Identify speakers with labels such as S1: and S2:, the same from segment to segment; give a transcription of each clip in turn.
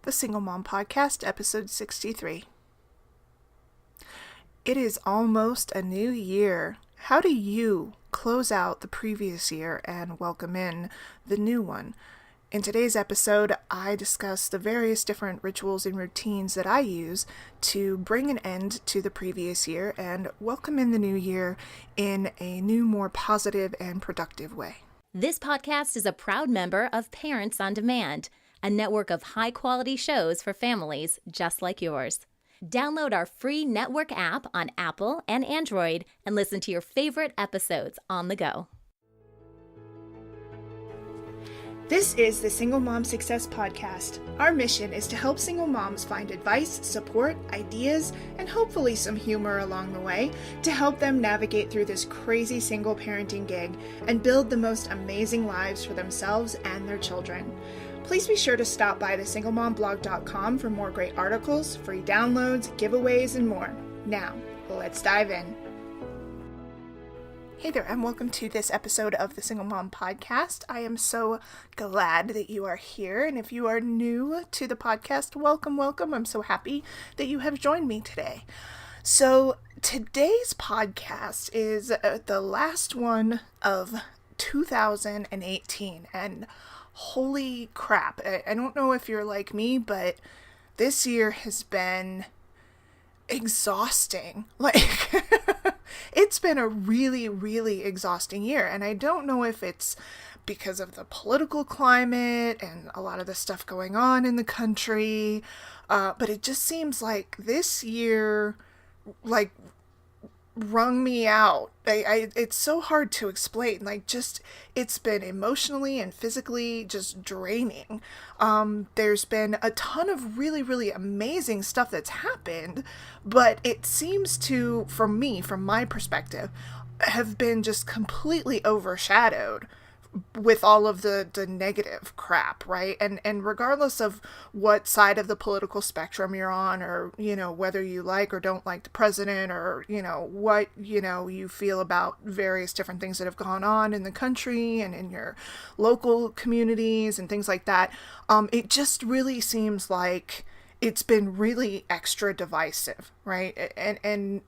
S1: the Single Mom Podcast, episode 63. It is almost a new year. How do you close out the previous year and welcome in the new one? In today's episode, I discuss the various different rituals and routines that I use to bring an end to the previous year and welcome in the new year in a new, more positive and productive way.
S2: This podcast is a proud member of Parents on Demand, a network of high-quality shows for families just like yours. Download our free network app on Apple and Android and listen to your favorite episodes on the go.
S1: This is the Single Mom Success Podcast. Our mission is to help single moms find advice, support, ideas, and hopefully some humor along the way to help them navigate through this crazy single parenting gig and build the most amazing lives for themselves and their children. Please be sure to stop by thesinglemomblog.com for more great articles, free downloads, giveaways, and more. Now, let's dive in. Hey there, and welcome to this episode of the Single Mom Podcast. I am so glad that you are here, and if you are new to the podcast, welcome. I'm so happy that you have joined me today. So, today's podcast is the last one of 2018, and holy crap, I don't know if you're like me, but this year has been exhausting. It's been a really, really exhausting year, and I don't know if it's because of the political climate and a lot of the stuff going on in the country, but it just seems like this year, wrung me out. It's so hard to explain. It's been emotionally and physically just draining. There's been a ton of really, really amazing stuff that's happened, but it seems to, from my perspective, have been just completely overshadowed with all of the negative crap, right? And regardless of what side of the political spectrum you're on, or, whether you like or don't like the president, or, what, you feel about various different things that have gone on in the country and in your local communities and things like that, it just really seems like it's been really extra divisive, right? And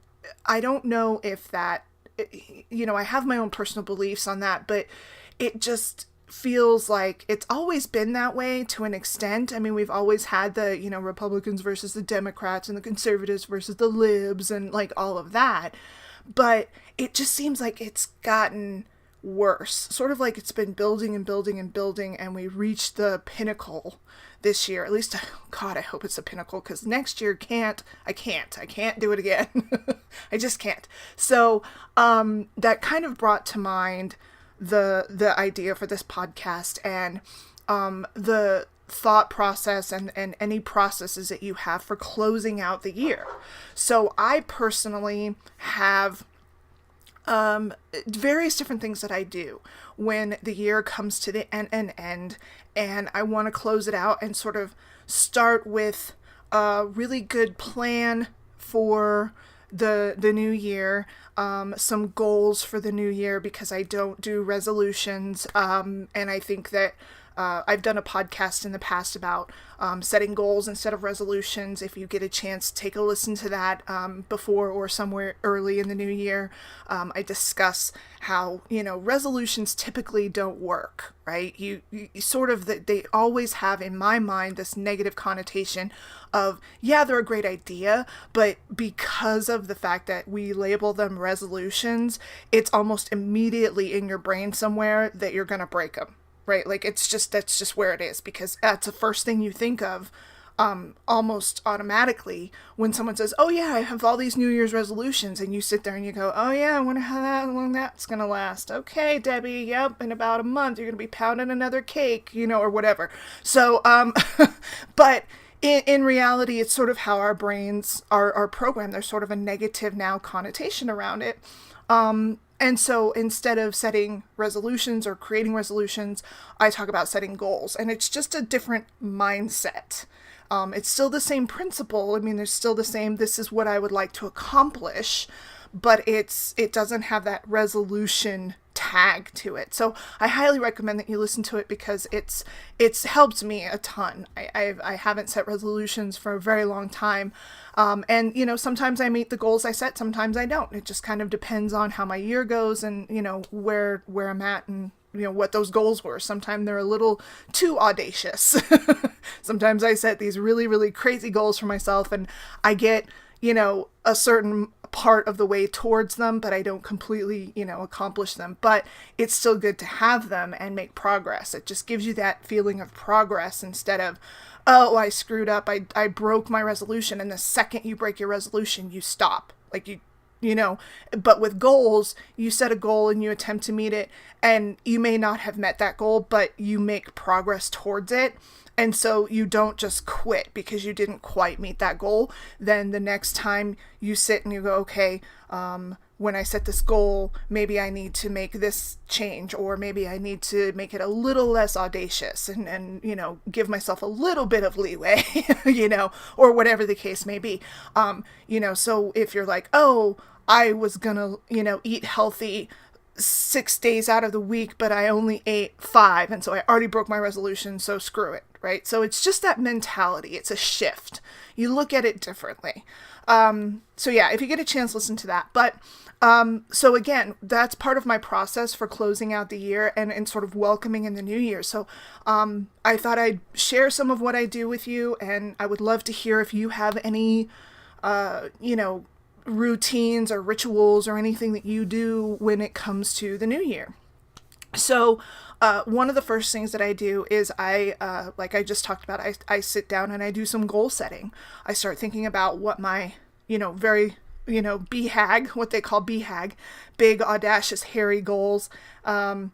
S1: I don't know if that, I have my own personal beliefs on that, but it just feels like it's always been that way to an extent. I mean, we've always had the, Republicans versus the Democrats and the conservatives versus the libs and all of that. But it just seems like it's gotten worse. Sort of like it's been building and building and building, and we reached the pinnacle this year. At least, God, I hope it's a pinnacle, because next year I can't do it again. I just can't. So that kind of brought to mind the idea for this podcast and the thought process and any processes that you have for closing out the year. So I personally have various different things that I do when the year comes to the end and I want to close it out and sort of start with a really good plan for the new year, some goals for the new year, because I don't do resolutions, and I think that I've done a podcast in the past about setting goals instead of resolutions. If you get a chance, take a listen to that before or somewhere early in the new year. I discuss how, resolutions typically don't work, right? You sort of, they always have, in my mind, this negative connotation of, yeah, they're a great idea, but because of the fact that we label them resolutions, it's almost immediately in your brain somewhere that you're going to break them. Right? That's just where it is, because that's the first thing you think of almost automatically when someone says, oh yeah, I have all these New Year's resolutions, and you sit there and you go, oh yeah, I wonder how long that's going to last. Okay, Debbie, yep, in about a month you're going to be pounding another cake, or whatever. So, but in reality, it's sort of how our brains are programmed. There's sort of a negative now connotation around it. And so instead of setting resolutions or creating resolutions, I talk about setting goals. And it's just a different mindset. It's still the same principle. I mean, there's still the same, this is what I would like to accomplish, but it doesn't have that resolution tag to it. So I highly recommend that you listen to it because it's helped me a ton. I haven't set resolutions for a very long time. And, sometimes I meet the goals I set, sometimes I don't. It just kind of depends on how my year goes and, where I'm at and, what those goals were. Sometimes they're a little too audacious. Sometimes I set these really, really crazy goals for myself and I get, a certain part of the way towards them, but I don't completely, accomplish them. But it's still good to have them and make progress. It just gives you that feeling of progress instead of, oh, I screwed up. I broke my resolution. And the second you break your resolution, you stop. Like but with goals, you set a goal and you attempt to meet it and you may not have met that goal, but you make progress towards it. And so you don't just quit because you didn't quite meet that goal. Then the next time you sit and you go, okay, when I set this goal, maybe I need to make this change, or maybe I need to make it a little less audacious and give myself a little bit of leeway, or whatever the case may be. So if you're like, oh, I was gonna, eat healthy 6 days out of the week, but I only ate 5. And so I already broke my resolution. So screw it. Right. So it's just that mentality. It's a shift. You look at it differently. So yeah, if you get a chance, listen to that. But, so again, that's part of my process for closing out the year and sort of welcoming in the new year. So, I thought I'd share some of what I do with you, and I would love to hear if you have any, routines or rituals or anything that you do when it comes to the new year. So, one of the first things that I do is like I just talked about, I sit down and I do some goal setting. I start thinking about what my, very, BHAG, what they call BHAG, big, audacious, hairy goals, or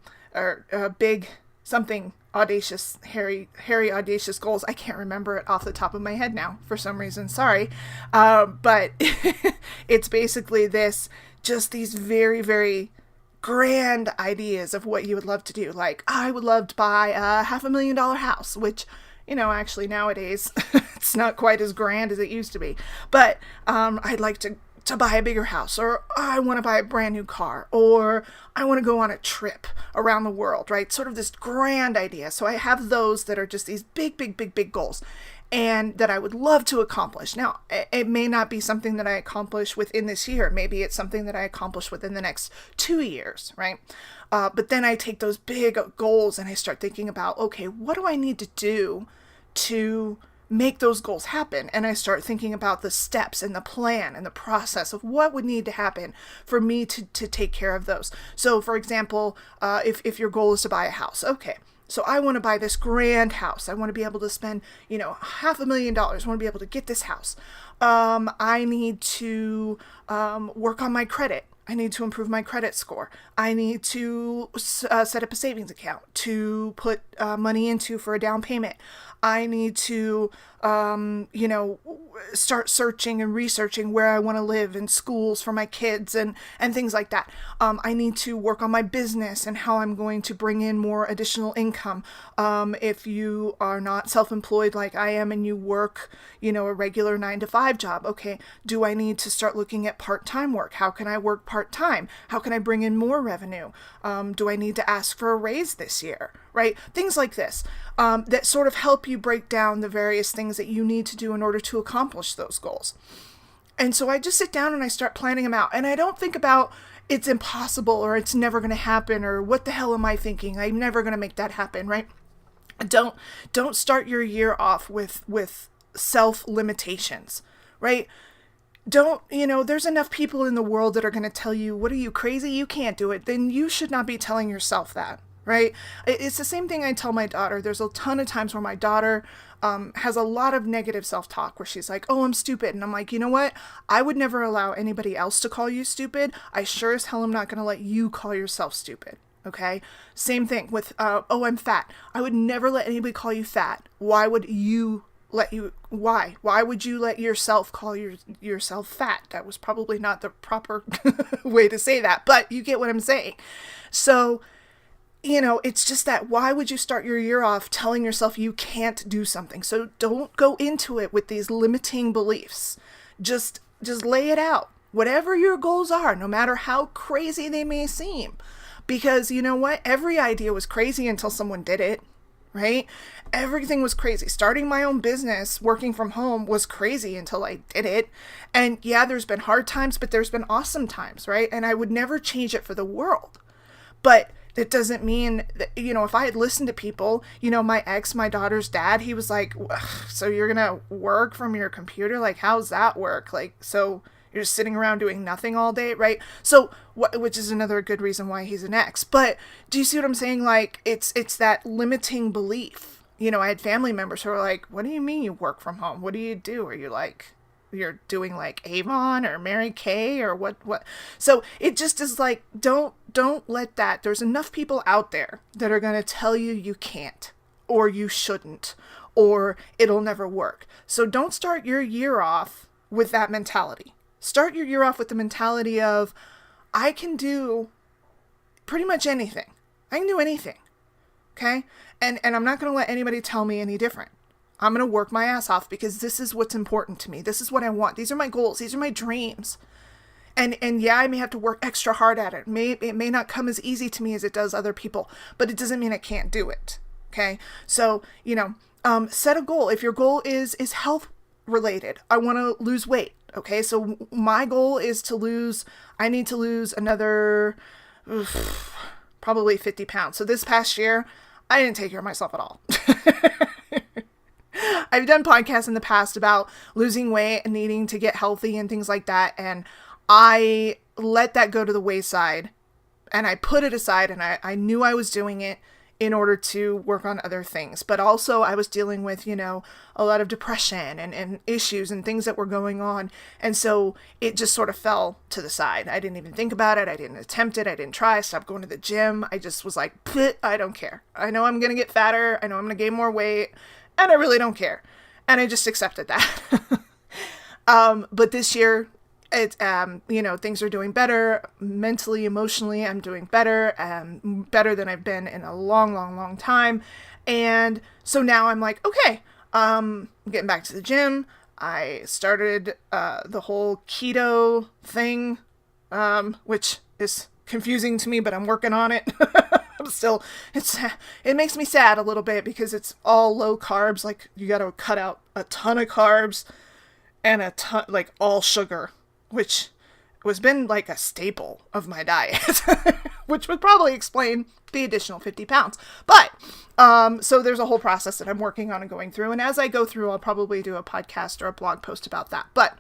S1: big something audacious, hairy, audacious goals. I can't remember it off the top of my head now for some reason. Sorry. But it's basically just these very, very grand ideas of what you would love to do. Like, I would love to buy a $500,000 house, which, actually nowadays it's not quite as grand as it used to be. But I'd like to buy a bigger house, or I want to buy a brand new car, or I want to go on a trip around the world, right? Sort of this grand idea. So I have those that are just these big, big, big, big goals and that I would love to accomplish. Now, it may not be something that I accomplish within this year. Maybe it's something that I accomplish within the next 2 years, right? But then I take those big goals and I start thinking about, okay, what do I need to do to make those goals happen? And I start thinking about the steps and the plan and the process of what would need to happen for me to take care of those. So for example, if your goal is to buy a house, okay, so I want to buy this grand house. I want to be able to spend, $500,000. I want to be able to get this house. I need to work on my credit. I need to improve my credit score. I need to set up a savings account to put money into for a down payment. I need to, start searching and researching where I want to live and schools for my kids and things like that. I need to work on my business and how I'm going to bring in more additional income. If you are not self-employed like I am and you work, a regular 9-to-5 job, okay, do I need to start looking at part-time work? How can I work part-time? How can I bring in more revenue? Do I need to ask for a raise this year? Right? Things like this, that sort of help you break down the various things that you need to do in order to accomplish those goals. And so I just sit down and I start planning them out. And I don't think about it's impossible or it's never going to happen or what the hell am I thinking? I'm never going to make that happen, right? Don't start your year off with self-limitations, right? There's enough people in the world that are going to tell you, what are you, crazy? You can't do it. Then you should not be telling yourself that. Right? It's the same thing I tell my daughter. There's a ton of times where my daughter has a lot of negative self-talk where she's like, oh, I'm stupid. And I'm like, you know what? I would never allow anybody else to call you stupid. I sure as hell am not going to let you call yourself stupid. Okay? Same thing with, oh, I'm fat. I would never let anybody call you fat. Why would you why would you let yourself call yourself fat? That was probably not the proper way to say that, but you get what I'm saying. So, it's just that, why would you start your year off telling yourself you can't do something? So don't go into it with these limiting beliefs. Just lay it out. Whatever your goals are, no matter how crazy they may seem, Because you know what? Every idea was crazy until someone did it, right? Everything was crazy. Starting my own business, working from home was crazy until I did it. And yeah, there's been hard times, but there's been awesome times, right? And I would never change it for the world. But it doesn't mean that, if I had listened to people, my ex, my daughter's dad, he was like, so you're going to work from your computer? Like, how's that work? Like, so you're just sitting around doing nothing all day, right? So, which is another good reason why he's an ex. But do you see what I'm saying? Like, it's that limiting belief. I had family members who were like, what do you mean you work from home? What do you do? Are you like, you're doing like Avon or Mary Kay or what? So it just is like, don't let that. There's enough people out there that are going to tell you can't, or you shouldn't, or it'll never work. So don't start your year off with that mentality. Start your year off with the mentality of, I can do pretty much anything. I can do anything. Okay? And I'm not going to let anybody tell me any different. I'm going to work my ass off because this is what's important to me. This is what I want. These are my goals. These are my dreams. And yeah, I may have to work extra hard at it. It may not come as easy to me as it does other people, but it doesn't mean I can't do it. Okay? So, set a goal. If your goal is health related, I want to lose weight. Okay? So my goal is I need to lose another, probably 50 pounds. So this past year, I didn't take care of myself at all. I've done podcasts in the past about losing weight and needing to get healthy and things like that. And I let that go to the wayside and I put it aside, and I knew I was doing it in order to work on other things. But also I was dealing with, a lot of depression and issues and things that were going on. And so it just sort of fell to the side. I didn't even think about it. I didn't attempt it. I didn't try. I stopped going to the gym. I just was like, I don't care. I know I'm going to get fatter. I know I'm going to gain more weight. And I really don't care. And I just accepted that. But this year, things are doing better. Mentally, emotionally, I'm doing better. Better than I've been in a long, long, long time. And so now I'm like, okay, I'm getting back to the gym. I started the whole keto thing, which is confusing to me, but I'm working on it. It makes me sad a little bit because it's all low carbs. Like, you got to cut out a ton of carbs and a ton, like all sugar, which was been like a staple of my diet, which would probably explain the additional 50 pounds. But, so there's a whole process that I'm working on and going through. And as I go through, I'll probably do a podcast or a blog post about that. But,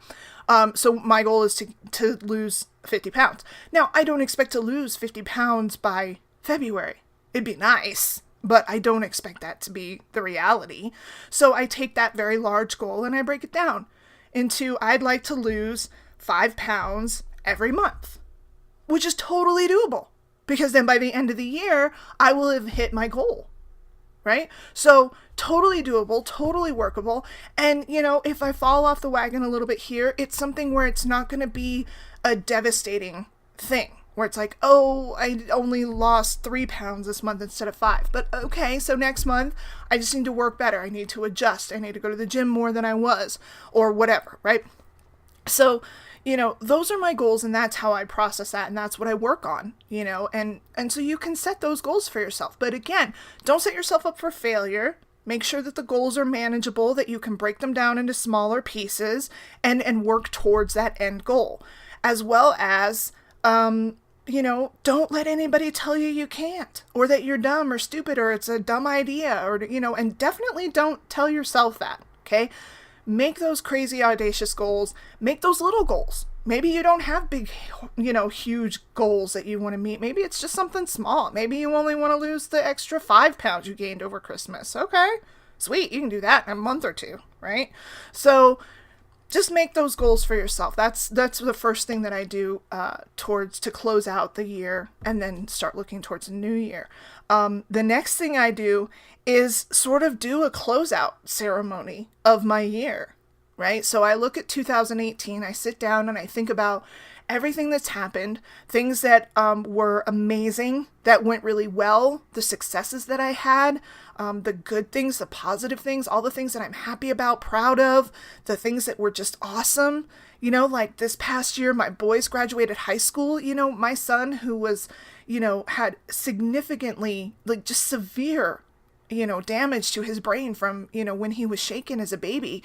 S1: so my goal is to lose 50 pounds. Now, I don't expect to lose 50 pounds by February. It'd be nice, but I don't expect that to be the reality. So I take that very large goal and I break it down into, I'd like to lose 5 pounds every month, which is totally doable because then by the end of the year, I will have hit my goal, right? So totally doable, totally workable. And, if I fall off the wagon a little bit here, it's something where it's not going to be a devastating thing. Where it's like, oh, I only lost 3 pounds this month instead of 5. But okay, so next month, I just need to work better. I need to adjust. I need to go to the gym more than I was, or whatever, right? So, those are my goals, and that's how I process that, and that's what I work on, and so you can set those goals for yourself. But again, don't set yourself up for failure. Make sure that the goals are manageable, that you can break them down into smaller pieces and work towards that end goal, as well as, don't let anybody tell you can't, or that you're dumb or stupid, or it's a dumb idea, or, and definitely don't tell yourself that, okay? Make those crazy, audacious goals. Make those little goals. Maybe you don't have big, huge goals that you want to meet. Maybe it's just something small. Maybe you only want to lose the extra 5 pounds you gained over Christmas. Okay, sweet. You can do that in a month or two, right? So just make those goals for yourself. That's the first thing that I do to close out the year and then start looking towards the new year. The next thing I do is sort of do a closeout ceremony of my year, right? So I look at 2018, I sit down and I think about everything that's happened, things that were amazing, that went really well, the successes that I had, the good things, the positive things, all the things that I'm happy about, proud of, the things that were just awesome. Like this past year, my boys graduated high school. My son, who was, had significantly, like, just severe, damage to his brain from, when he was shaken as a baby.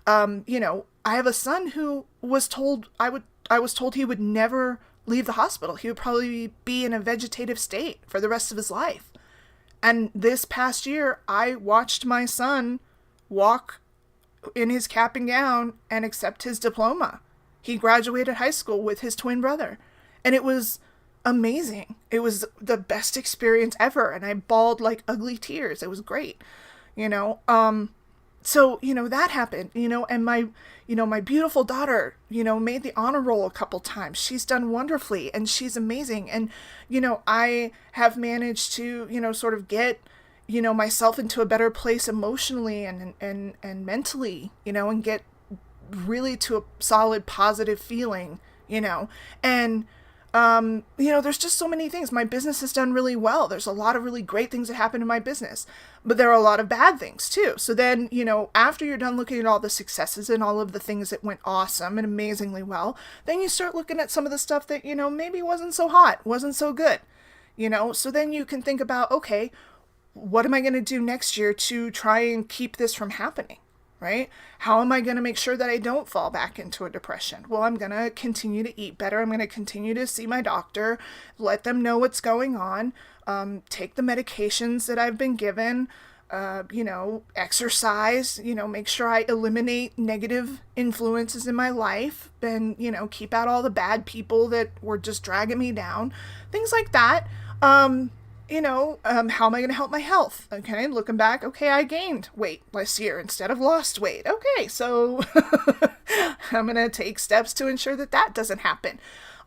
S1: I have a son who was told, I was told he would never leave the hospital. He would probably be in a vegetative state for the rest of his life. And this past year, I watched my son walk in his cap and gown and accept his diploma. He graduated high school with his twin brother. And it was amazing. It was the best experience ever. And I bawled like ugly tears. It was great. So, that happened, and my beautiful daughter, made the honor roll a couple times. She's done wonderfully and she's amazing. And, I have managed to, sort of get, myself into a better place emotionally and mentally, and get really to a solid positive feeling, and there's just so many things. My business has done really well. There's a lot of really great things that happen in my business, but there are a lot of bad things too. So then, after you're done looking at all the successes and all of the things that went awesome and amazingly well, then you start looking at some of the stuff that, maybe wasn't so hot, wasn't so good, so then you can think about, okay, what am I going to do next year to try and keep this from happening? Right? How am I going to make sure that I don't fall back into a depression? Well, I'm going to continue to eat better. I'm going to continue to see my doctor, let them know what's going on, take the medications that I've been given, exercise, make sure I eliminate negative influences in my life, and, keep out all the bad people that were just dragging me down, things like that. How am I going to help my health? Okay, looking back, okay, I gained weight last year instead of lost weight. Okay, so I'm going to take steps to ensure that that doesn't happen.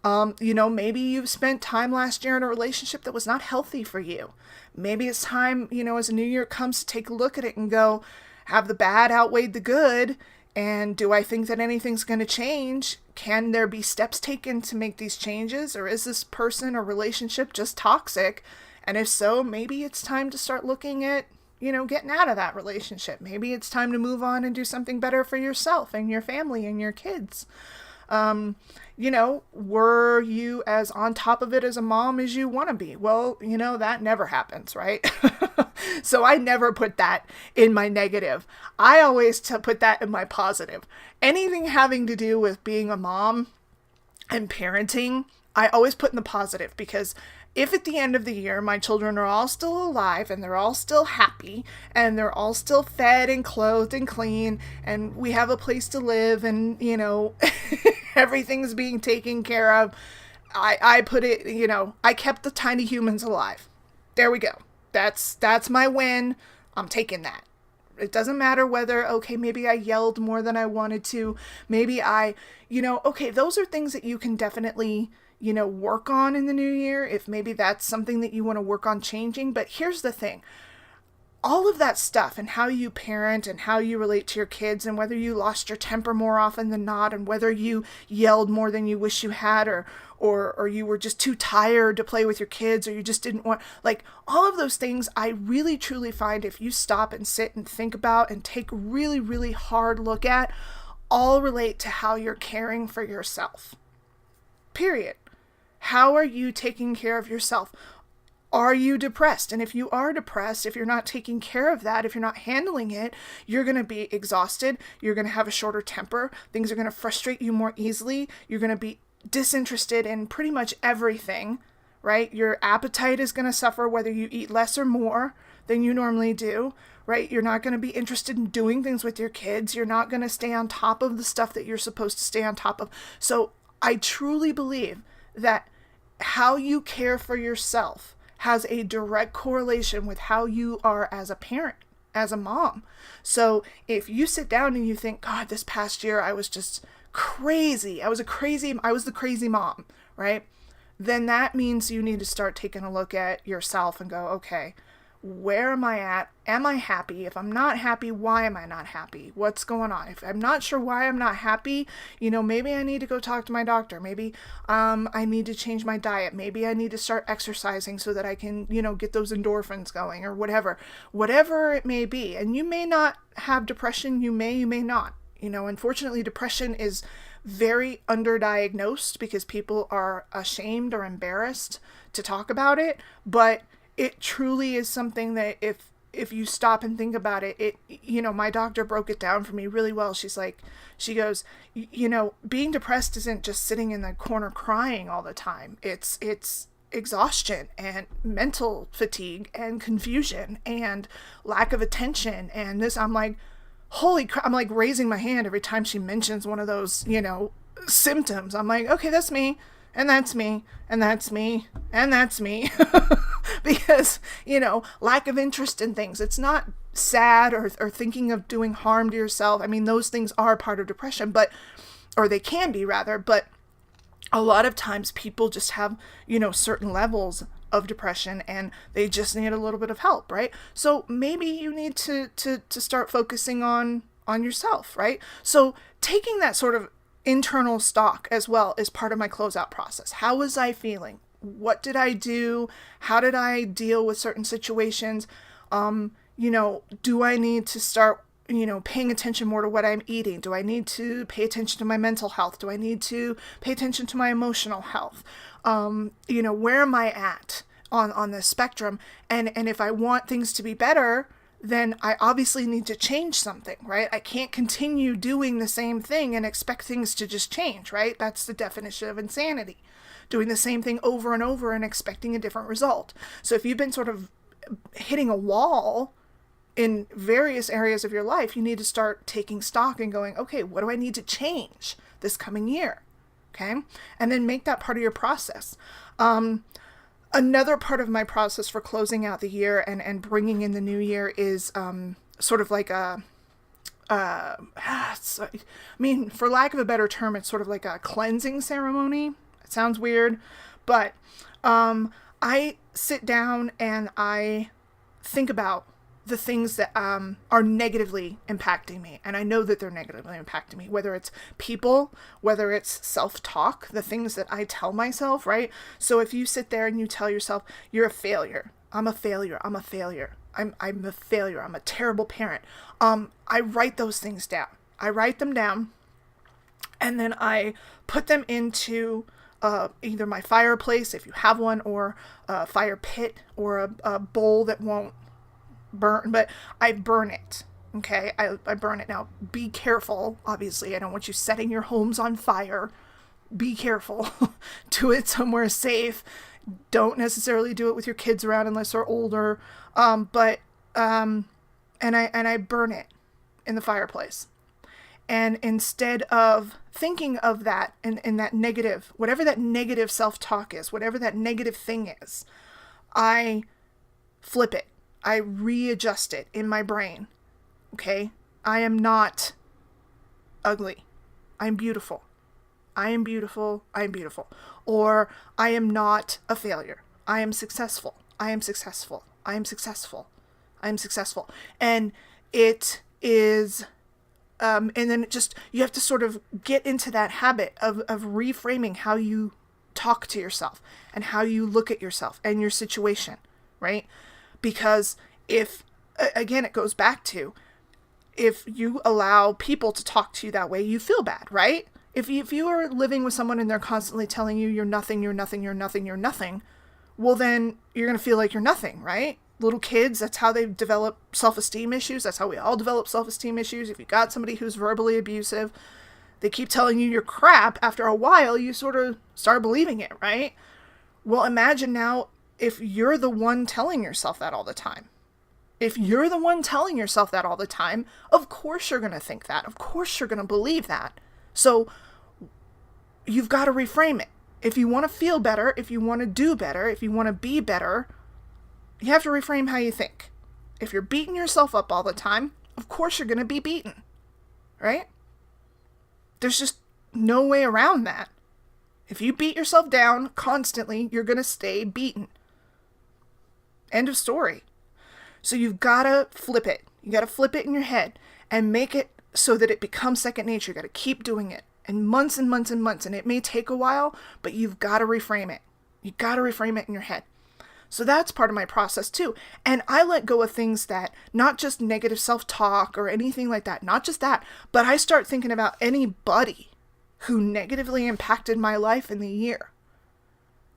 S1: Maybe you've spent time last year in a relationship that was not healthy for you. Maybe it's time, as a new year comes, to take a look at it and go, have the bad outweighed the good? And do I think that anything's going to change? Can there be steps taken to make these changes? Or is this person or relationship just toxic? And if so, maybe it's time to start looking at, getting out of that relationship. Maybe it's time to move on and do something better for yourself and your family and your kids. Were you as on top of it as a mom as you want to be? Well, that never happens, right? So I never put that in my negative. I always put that in my positive. Anything having to do with being a mom and parenting, I always put in the positive, because if at the end of the year my children are all still alive and they're all still happy and they're all still fed and clothed and clean and we have a place to live and, everything's being taken care of, I put it, I kept the tiny humans alive. There we go. That's my win. I'm taking that. It doesn't matter whether, okay, maybe I yelled more than I wanted to. Maybe okay, those are things that you can definitely work on in the new year, if maybe that's something that you want to work on changing. But here's the thing. All of that stuff and how you parent and how you relate to your kids and whether you lost your temper more often than not and whether you yelled more than you wish you had or you were just too tired to play with your kids or you just didn't want, like, all of those things, I really truly find if you stop and sit and think about and take a really, really hard look at, all relate to how you're caring for yourself. Period. How are you taking care of yourself? Are you depressed? And if you are depressed, if you're not taking care of that, if you're not handling it, you're going to be exhausted. You're going to have a shorter temper. Things are going to frustrate you more easily. You're going to be disinterested in pretty much everything, right? Your appetite is going to suffer whether you eat less or more than you normally do, right? You're not going to be interested in doing things with your kids. You're not going to stay on top of the stuff that you're supposed to stay on top of. So I truly believe that how you care for yourself has a direct correlation with how you are as a parent, as a mom. So if you sit down and you think, God, this past year I was just crazy. I was the crazy mom, right? Then that means you need to start taking a look at yourself and go, okay, where am I at? Am I happy? If I'm not happy, why am I not happy? What's going on? If I'm not sure why I'm not happy, maybe I need to go talk to my doctor. Maybe I need to change my diet. Maybe I need to start exercising so that I can, get those endorphins going or whatever it may be. And you may not have depression. You may not. Unfortunately, depression is very underdiagnosed because people are ashamed or embarrassed to talk about it, but it truly is something that if you stop and think about it, my doctor broke it down for me really well. She goes, being depressed isn't just sitting in the corner crying all the time. It's exhaustion and mental fatigue and confusion and lack of attention. And this, I'm like, holy crap. I'm like raising my hand every time she mentions one of those, symptoms. I'm like, okay, that's me. And that's me, and that's me, and that's me. Because, lack of interest in things. It's not sad or thinking of doing harm to yourself. I mean, those things are part of depression, or they can be rather, but a lot of times people just have, certain levels of depression and they just need a little bit of help, right? So maybe you need to start focusing on yourself, right? So taking that sort of internal stock as well is part of my closeout process. How was I feeling? What did I do? How did I deal with certain situations? Do I need to start, paying attention more to what I'm eating? Do I need to pay attention to my mental health? Do I need to pay attention to my emotional health? Where am I at on this spectrum? And if I want things to be better, then I obviously need to change something, right? I can't continue doing the same thing and expect things to just change, right? That's the definition of insanity. Doing the same thing over and over and expecting a different result. So if you've been sort of hitting a wall in various areas of your life, you need to start taking stock and going, okay, what do I need to change this coming year? Okay. And then make that part of your process. Another part of my process for closing out the year and bringing in the new year is sort of like for lack of a better term, it's sort of like a cleansing ceremony. It sounds weird, but I sit down and I think about the things that are negatively impacting me. And I know that they're negatively impacting me, whether it's people, whether it's self-talk, the things that I tell myself, right? So if you sit there and you tell yourself, you're a failure, I'm a failure, I'm a failure, I'm a failure, I'm a terrible parent. I write those things down. I write them down and then I put them into either my fireplace, if you have one, or a fire pit, or a bowl that won't burn, but I burn it. Okay, I burn it. Now, be careful. Obviously, I don't want you setting your homes on fire. Be careful. Do it somewhere safe. Don't necessarily do it with your kids around unless they're older. And I burn it in the fireplace. And instead of thinking of that and that negative, whatever that negative self-talk is, whatever that negative thing is, I flip it. I readjust it in my brain. Okay? I am not ugly. I'm beautiful. I am beautiful. I am beautiful. Or I am not a failure. I am successful. I am successful. I am successful. I am successful. And it is, and then you have to sort of get into that habit of reframing how you talk to yourself and how you look at yourself and your situation, right? Because again, it goes back to, if you allow people to talk to you that way, you feel bad, right? If you are living with someone and they're constantly telling you you're nothing, you're nothing, you're nothing, you're nothing, well then you're going to feel like you're nothing, right? Little kids, that's how they develop self-esteem issues. That's how we all develop self-esteem issues. If you got somebody who's verbally abusive, they keep telling you you're crap, after a while you sort of start believing it, right? Well, imagine now if you're the one telling yourself that all the time. If you're the one telling yourself that all the time, of course you're going to think that. Of course you're going to believe that. So you've got to reframe it. If you want to feel better, if you want to do better, if you want to be better, you have to reframe how you think. If you're beating yourself up all the time, of course you're going to be beaten, right? There's just no way around that. If you beat yourself down constantly, you're going to stay beaten. End of story. So you've got to flip it. You got to flip it in your head and make it so that it becomes second nature. You got to keep doing it. And months and months and months. And it may take a while, but you've got to reframe it. You got to reframe it in your head. So that's part of my process too. And I let go of things that, not just negative self-talk or anything like that, not just that, but I start thinking about anybody who negatively impacted my life in the year,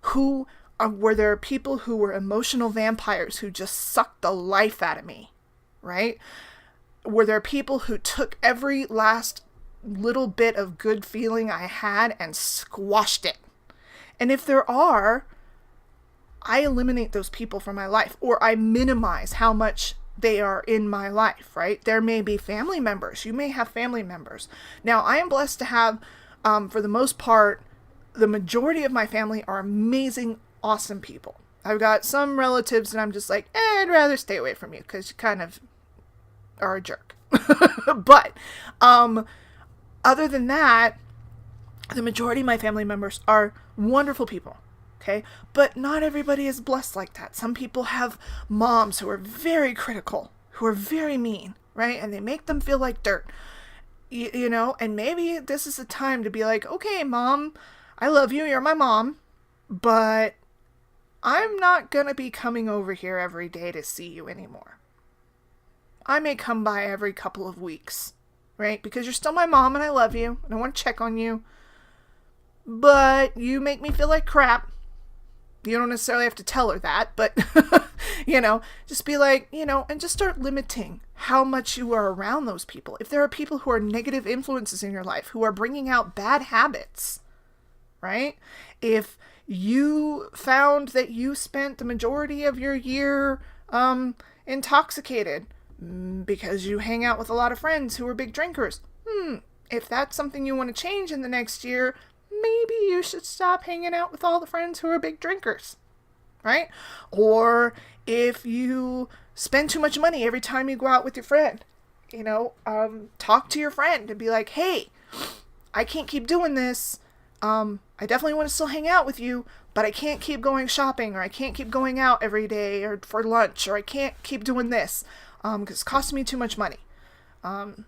S1: who were there people who were emotional vampires who just sucked the life out of me, right? Were there people who took every last little bit of good feeling I had and squashed it? And if there are, I eliminate those people from my life, or I minimize how much they are in my life, right? There may be family members. You may have family members. Now, I am blessed to have, for the most part, the majority of my family are amazing, awesome people. I've got some relatives that I'm just like, I'd rather stay away from you because you kind of are a jerk. But other than that, the majority of my family members are wonderful people. Okay, but not everybody is blessed like that. Some people have moms who are very critical, who are very mean, right? And they make them feel like dirt, you know, and maybe this is the time to be like, okay, mom, I love you. You're my mom, but I'm not going to be coming over here every day to see you anymore. I may come by every couple of weeks, right? Because you're still my mom and I love you and I want to check on you, but you make me feel like crap. You don't necessarily have to tell her that, but, you know, just be like, you know, and just start limiting how much you are around those people. If there are people who are negative influences in your life, who are bringing out bad habits, right? If you found that you spent the majority of your year intoxicated because you hang out with a lot of friends who are big drinkers, if that's something you want to change in the next year, maybe you should stop hanging out with all the friends who are big drinkers, right? Or if you spend too much money every time you go out with your friend, you know, talk to your friend and be like, hey, I can't keep doing this. I definitely want to still hang out with you, but I can't keep going shopping, or I can't keep going out every day or for lunch, or I can't keep doing this because it's costing me too much money.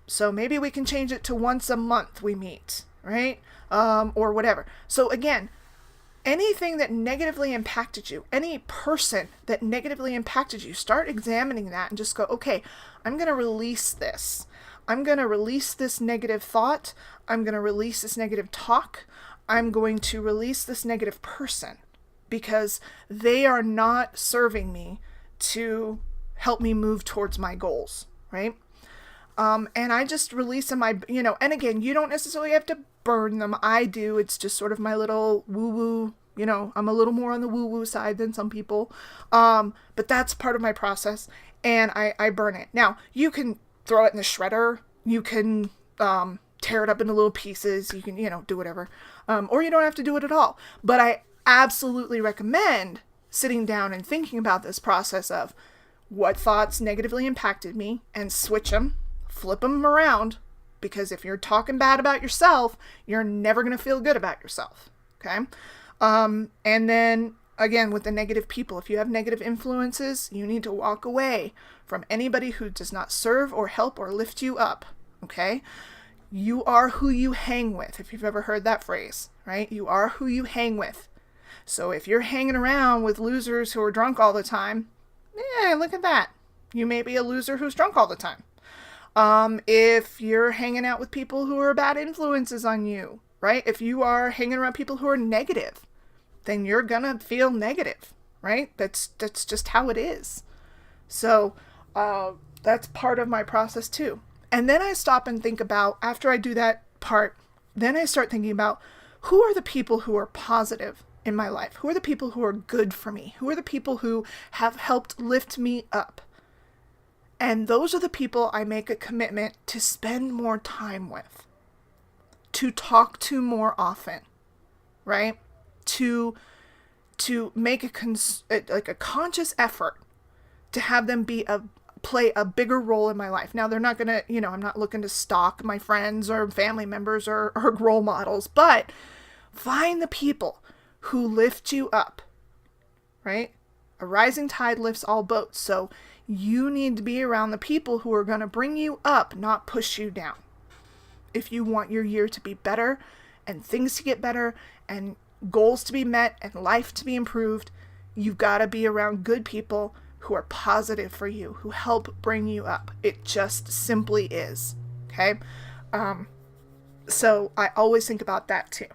S1: So maybe we can change it to once a month we meet, right? Or whatever. So again, anything that negatively impacted you, any person that negatively impacted you, start examining that and just go, okay, I'm going to release this. I'm going to release this negative thought. I'm going to release this negative talk. I'm going to release this negative person because they are not serving me to help me move towards my goals, right? And I just release them, you know, and again, you don't necessarily have to burn them. I do. It's just sort of my little woo-woo, you know, I'm a little more on the woo-woo side than some people. But that's part of my process, and I burn it. Now, you can throw it in the shredder. You can tear it up into little pieces. You can, you know, do whatever. Or you don't have to do it at all. But I absolutely recommend sitting down and thinking about this process of what thoughts negatively impacted me and switch them, flip them around, because if you're talking bad about yourself, you're never going to feel good about yourself. Okay. And then again, with the negative people, if you have negative influences, you need to walk away from anybody who does not serve or help or lift you up. Okay. You are who you hang with. If you've ever heard that phrase, right? You are who you hang with. So if you're hanging around with losers who are drunk all the time, look at that. You may be a loser who's drunk all the time. If you're hanging out with people who are bad influences on you, right? If you are hanging around people who are negative, then you're gonna feel negative, right? That's just how it is. So, that's part of my process too. And then I stop and think about, after I do that part, then I start thinking about who are the people who are positive in my life? Who are the people who are good for me? Who are the people who have helped lift me up? And those are the people I make a commitment to spend more time with, to talk to more often, right? To make a conscious effort to have them play a bigger role in my life. Now, they're not going to, you know, I'm not looking to stalk my friends or family members or role models, but find the people who lift you up, right? A rising tide lifts all boats. So you need to be around the people who are going to bring you up, not push you down. If you want your year to be better and things to get better and goals to be met and life to be improved, you've got to be around good people who are positive for you, who help bring you up. It just simply is. Okay. So I always think about that too.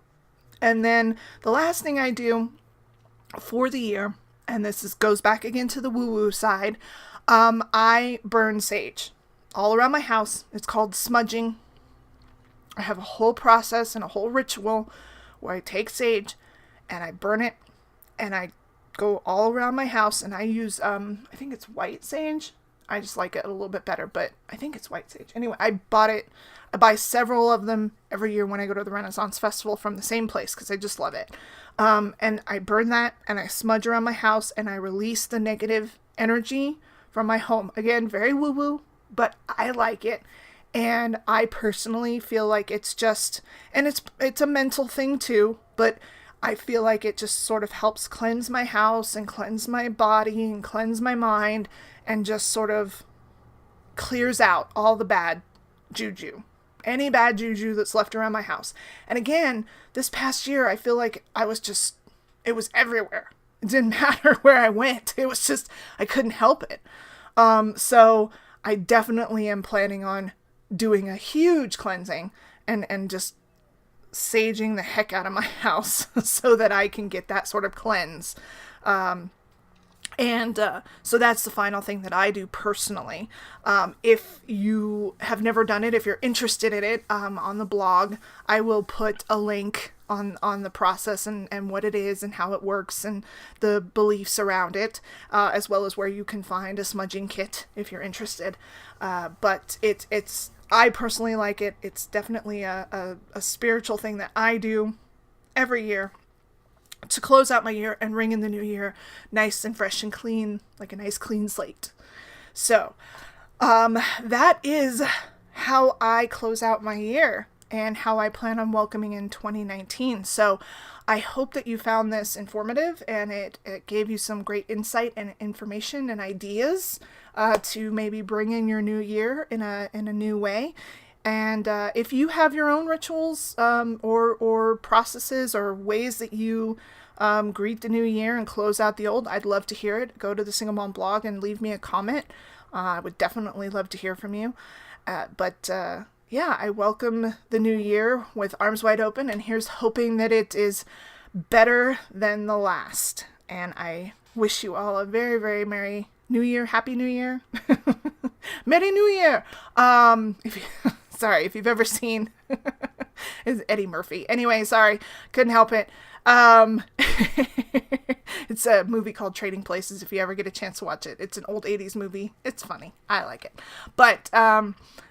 S1: And then the last thing I do for the year, and goes back again to the woo-woo side, I burn sage all around my house. It's called smudging. I have a whole process and a whole ritual where I take sage and I burn it, and I go all around my house, and I use, I think it's white sage. I just like it a little bit better, but I think it's white sage. Anyway, I bought it. I buy several of them every year when I go to the Renaissance Festival from the same place because I just love it. And I burn that, and I smudge around my house, and I release the negative energy from my home. Again, very woo-woo, but I like it. And I personally feel like it's just, and it's a mental thing too, but I feel like it just sort of helps cleanse my house and cleanse my body and cleanse my mind, and just sort of clears out all the bad juju. Any bad juju that's left around my house. And again, this past year, I feel like it was everywhere. It didn't matter where I went. It was just, I couldn't help it. So I definitely am planning on doing a huge cleansing and just saging the heck out of my house so that I can get that sort of cleanse. So that's the final thing that I do personally. If you have never done it, if you're interested in it, on the blog, I will put a link on the process and what it is and how it works and the beliefs around it, as well as where you can find a smudging kit if you're interested. But I personally like it. It's definitely a spiritual thing that I do every year to close out my year and ring in the new year nice and fresh and clean, like a nice clean slate. So, that is how I close out my year and how I plan on welcoming in 2019. So I hope that you found this informative and it gave you some great insight and information and ideas to maybe bring in your new year in a new way. And if you have your own rituals or processes or ways that you greet the new year and close out the old, I'd love to hear it. Go to the Single Mom blog and leave me a comment. I would definitely love to hear from you. Yeah, I welcome the new year with arms wide open, and here's hoping that it is better than the last. And I wish you all a very, very Merry New Year. Happy New Year. Merry New Year. Sorry, if you've ever seen it's Eddie Murphy. Anyway, sorry, couldn't help it. It's a movie called Trading Places, if you ever get a chance to watch it. It's an old 80s movie. It's funny. I like it. But,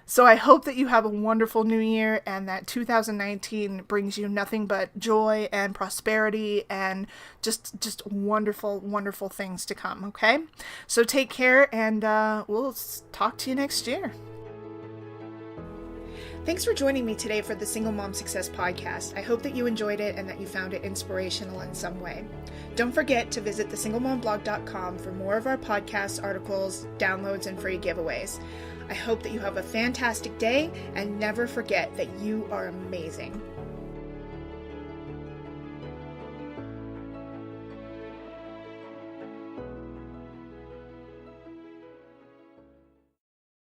S1: so I hope that you have a wonderful new year and that 2019 brings you nothing but joy and prosperity and just wonderful, wonderful things to come, okay? So take care, and we'll talk to you next year. Thanks for joining me today for the Single Mom Success Podcast. I hope that you enjoyed it and that you found it inspirational in some way. Don't forget to visit thesinglemomblog.com for more of our podcasts, articles, downloads, and free giveaways. I hope that you have a fantastic day, and never forget that you are amazing.